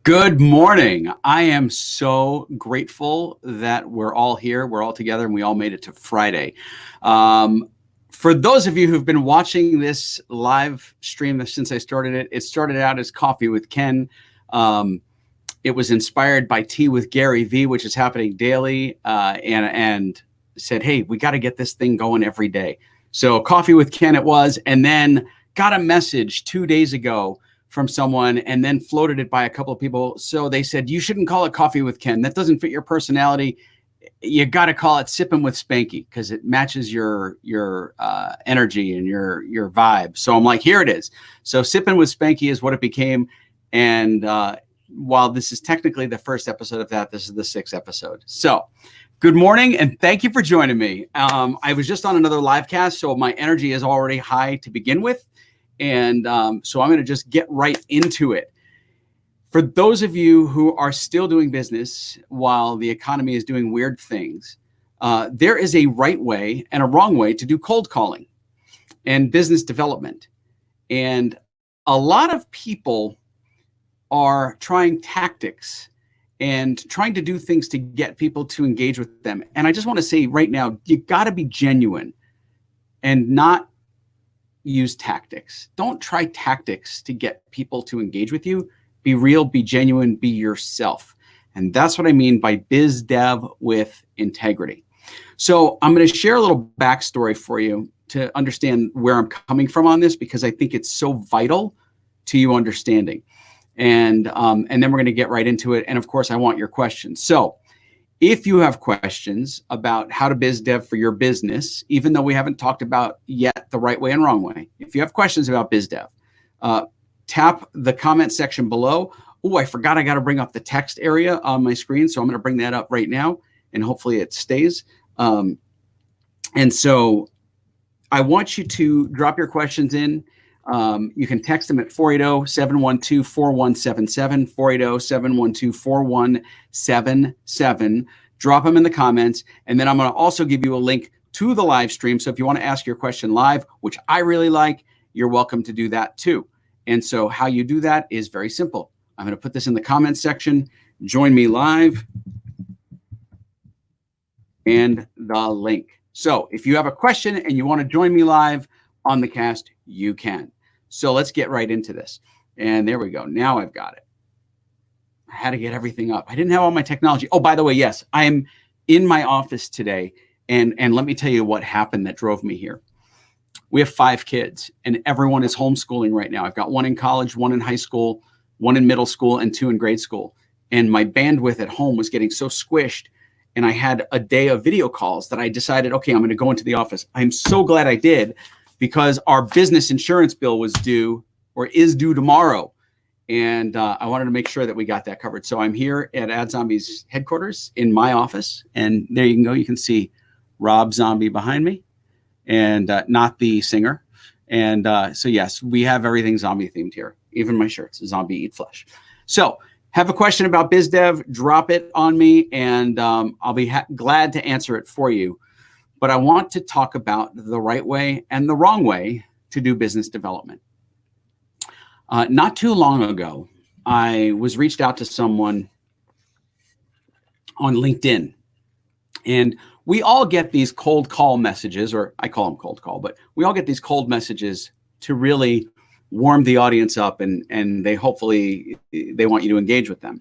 Good morning. I am so grateful that we're all here, we're all together, and we all made it to Friday. For those of you who've been watching this live stream since I started it, it started out as Coffee with Ken. It was inspired by Tea with Gary V, which is happening daily, and said, hey, we got to get this thing going every day. So Coffee with Ken it was, and then got a message 2 days ago from someone and then floated it by a couple of people. So they said, you shouldn't call it Coffee with Ken. That doesn't fit your personality. You got to call it Sippin with Spanky because it matches your energy and your vibe. So I'm like, here it is. So Sippin with Spanky is what it became. And while this is technically the first episode of that, this is the 6th episode. So good morning and thank you for joining me. I was just on another live cast, so my energy is already high to begin with. And so I'm going to just get right into it. For those of you who are still doing business while the economy is doing weird things, there is a right way and a wrong way to do cold calling and business development. And a lot of people are trying tactics and trying to do things to get people to engage with them. And I just want to say right now, you got to be genuine and not use tactics. Don't try tactics to get people to engage with you. Be real, be genuine, be yourself. And that's what I mean by biz dev with integrity. So I'm going to share a little backstory for you to understand where I'm coming from on this, because I think it's so vital to you understanding. And then we're going to get right into it. And of course, I want your questions. So if you have questions about how to biz dev for your business, even though we haven't talked about yet the right way and wrong way, if you have questions about biz dev, tap the comment section below. Oh, I forgot I got to bring up the text area on my screen. So I'm going to bring that up right now and hopefully it stays. And so I want you to drop your questions in. You can text them at 480-712-4177, 480-712-4177. Drop them in the comments. And then I'm going to also give you a link to the live stream. So if you want to ask your question live, which I really like, you're welcome to do that too. And so how you do that is very simple. I'm going to put this in the comments section. Join me live and the link. So if you have a question and you want to join me live on the cast, you can. So let's get right into this. And there we go. Now I've got it. I had to get everything up. I didn't have all my technology. Oh, by the way, yes, I am in my office today. And let me tell you what happened that drove me here. We have 5 kids and everyone is homeschooling right now. I've got 1 in college, 1 in high school, 1 in middle school, and 2 in grade school. And my bandwidth at home was getting so squished. And I had a day of video calls that I decided, okay, I'm going to go into the office. I'm so glad I did, because our business insurance bill was due or is due tomorrow. And I wanted to make sure that we got that covered. So I'm here at Ad Zombie's headquarters in my office. And there you can go. You can see Rob Zombie behind me and not the singer. And so, yes, we have everything zombie themed here. Even my shirts, zombie eat flesh. So have a question about biz dev, drop it on me and I'll be glad to answer it for you. But I want to talk about the right way and the wrong way to do business development. Not too long ago, I was reached out to someone on LinkedIn. And we all get these cold call messages, or I call them cold call, but we all get these cold messages to really warm the audience up and they hopefully they want you to engage with them.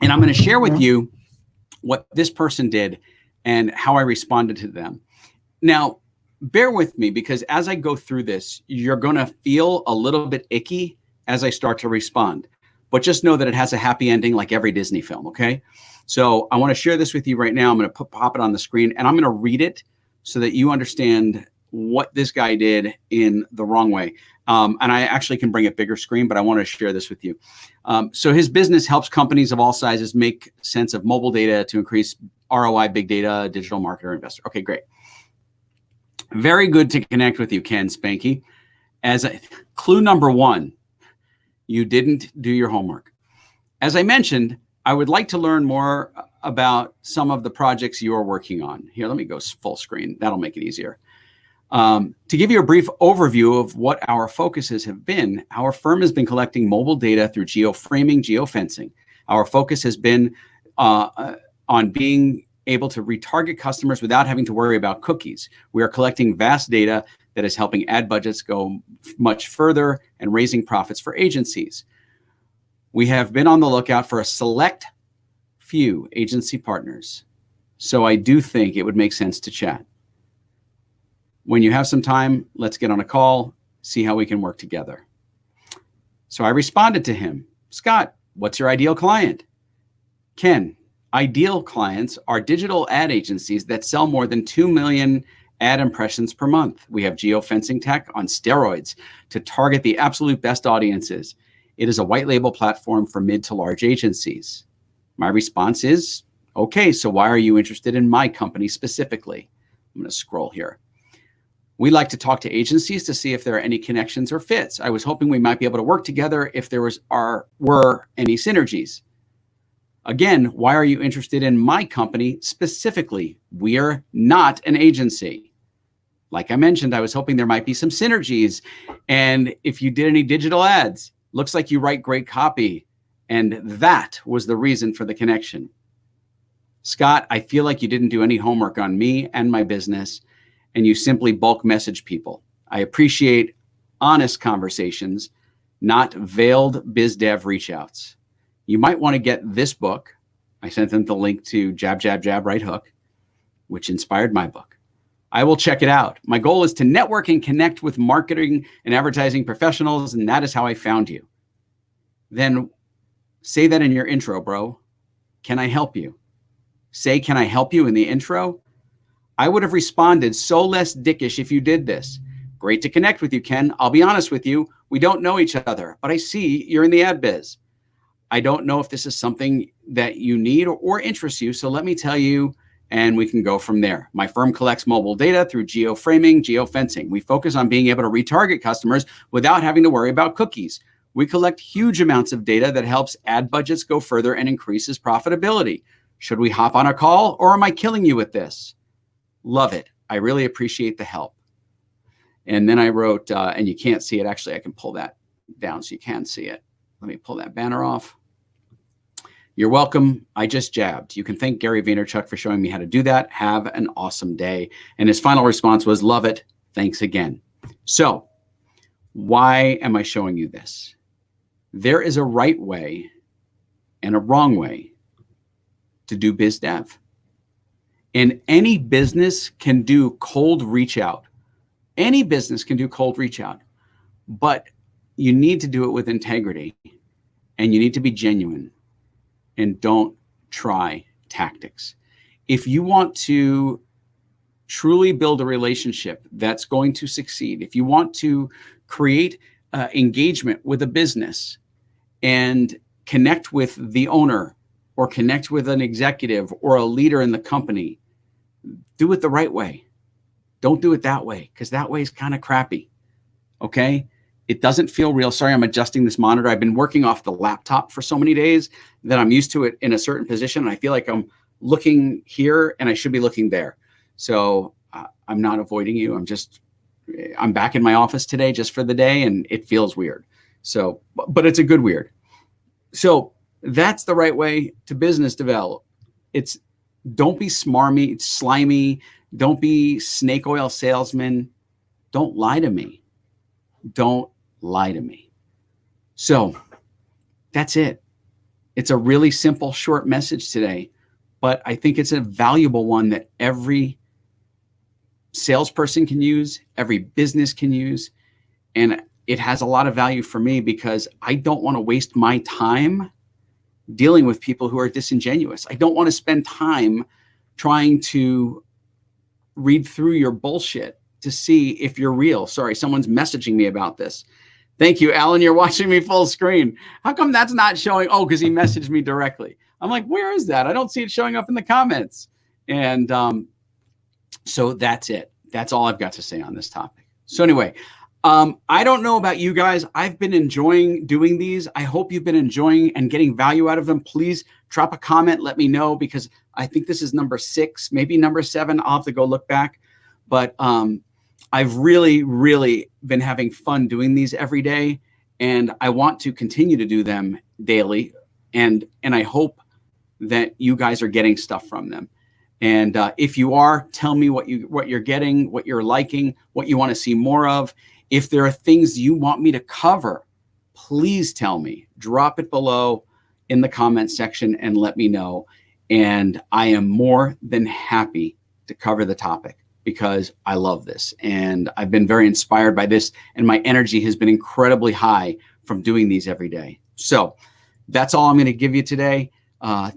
And I'm going to share with you what this person did and how I responded to them. Now, bear with me, because as I go through this, you're going to feel a little bit icky as I start to respond. But just know that it has a happy ending like every Disney film, okay? So I want to share this with you right now. I'm going to pop it on the screen, and I'm going to read it so that you understand what this guy did in the wrong way. And I actually can bring it bigger screen, but I want to share this with you. So his business helps companies of all sizes make sense of mobile data to increase ROI, big data, digital marketer, investor. Okay, great. Very good to connect with you, Ken Spanky. Clue number 1, you didn't do your homework. As I mentioned, I would like to learn more about some of the projects you are working on. Here, let me go full screen. That'll make it easier. To give you a brief overview of what our focuses have been, our firm has been collecting mobile data through geoframing, geofencing. Our focus has been on being able to retarget customers without having to worry about cookies. We are collecting vast data that is helping ad budgets go much further and raising profits for agencies. We have been on the lookout for a select few agency partners. So I do think it would make sense to chat. When you have some time, let's get on a call, see how we can work together. So I responded to him, Scott, what's your ideal client? Ken, ideal clients are digital ad agencies that sell more than 2 million ad impressions per month. We have geofencing tech on steroids to target the absolute best audiences. It is a white label platform for mid to large agencies. My response is, okay, so why are you interested in my company specifically? I'm going to scroll here. We like to talk to agencies to see if there are any connections or fits. I was hoping we might be able to work together if there were any synergies. Again, why are you interested in my company specifically? We are not an agency. Like I mentioned, I was hoping there might be some synergies. And if you did any digital ads, looks like you write great copy. And that was the reason for the connection. Scott, I feel like you didn't do any homework on me and my business, and you simply bulk message people. I appreciate honest conversations, not veiled biz dev reach outs. You might want to get this book. I sent them the link to Jab, Jab, Jab, Right Hook, which inspired my book. I will check it out. My goal is to network and connect with marketing and advertising professionals, and that is how I found you. Then say that in your intro, bro. Can I help you? Say, can I help you in the intro? I would have responded so less dickish if you did this. Great to connect with you, Ken. I'll be honest with you. We don't know each other, but I see you're in the ad biz. I don't know if this is something that you need or interests you, so let me tell you, and we can go from there. My firm collects mobile data through geoframing, geofencing. We focus on being able to retarget customers without having to worry about cookies. We collect huge amounts of data that helps ad budgets go further and increases profitability. Should we hop on a call, or am I killing you with this? Love it. I really appreciate the help. And then I wrote, and you can't see it. Actually, I can pull that down so you can see it. Let me pull that banner off. You're welcome. I just jabbed. You can thank Gary Vaynerchuk for showing me how to do that. Have an awesome day. And his final response was, love it. Thanks again. So why am I showing you this? There is a right way and a wrong way to do biz dev. And any business can do cold reach out. Any business can do cold reach out, but you need to do it with integrity and you need to be genuine and don't try tactics. If you want to truly build a relationship that's going to succeed, if you want to create engagement with a business and connect with the owner or connect with an executive or a leader in the company, do it the right way. Don't do it that way, because that way is kind of crappy. Okay? It doesn't feel real. Sorry, I'm adjusting this monitor. I've been working off the laptop for so many days that I'm used to it in a certain position. And I feel like I'm looking here and I should be looking there. So I'm not avoiding you. I'm back in my office today just for the day, and it feels weird. So, but it's a good weird. So that's the right way to business develop. Don't be smarmy, slimy. Don't be snake oil salesman. Don't lie to me. Don't lie to me. So that's it. It's a really simple, short message today, but I think it's a valuable one that every salesperson can use, every business can use. And it has a lot of value for me because I don't want to waste my time dealing with people who are disingenuous. I don't want to spend time trying to read through your bullshit to see if you're real. Sorry, someone's messaging me about this. Thank you, Alan. You're watching me full screen. How come that's not showing? Oh, because he messaged me directly. I'm like, where is that? I don't see it showing up in the comments. And so that's it. That's all I've got to say on this topic. So anyway, I don't know about you guys. I've been enjoying doing these. I hope you've been enjoying and getting value out of them. Please drop a comment. Let me know, because I think this is number 6, maybe number 7. I'll have to go look back. But I've really, really been having fun doing these every day, and I want to continue to do them daily. And I hope that you guys are getting stuff from them. And if you are, tell me what you're getting, what you're liking, what you want to see more of. If there are things you want me to cover, please tell me. Drop it below in the comment section and let me know. And I am more than happy to cover the topic because I love this. And I've been very inspired by this, and my energy has been incredibly high from doing these every day. So that's all I'm going to give you today.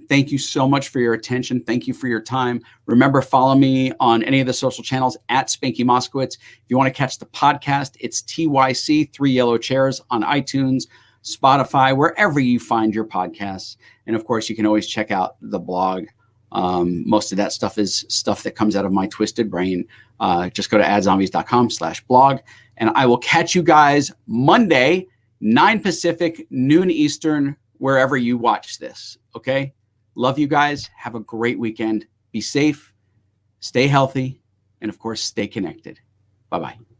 Thank you so much for your attention. Thank you for your time. Remember, follow me on any of the social channels at Spanky Moskowitz. If you want to catch the podcast, it's TYC 3 Yellow Chairs on iTunes, Spotify, wherever you find your podcasts. And of course, you can always check out the blog. Most of that stuff is stuff that comes out of my twisted brain. Just go to AdZombies.com/blog, and I will catch you guys Monday, 9 Pacific, noon Eastern, wherever you watch this. Okay. Love you guys. Have a great weekend. Be safe, stay healthy, and of course, stay connected. Bye-bye.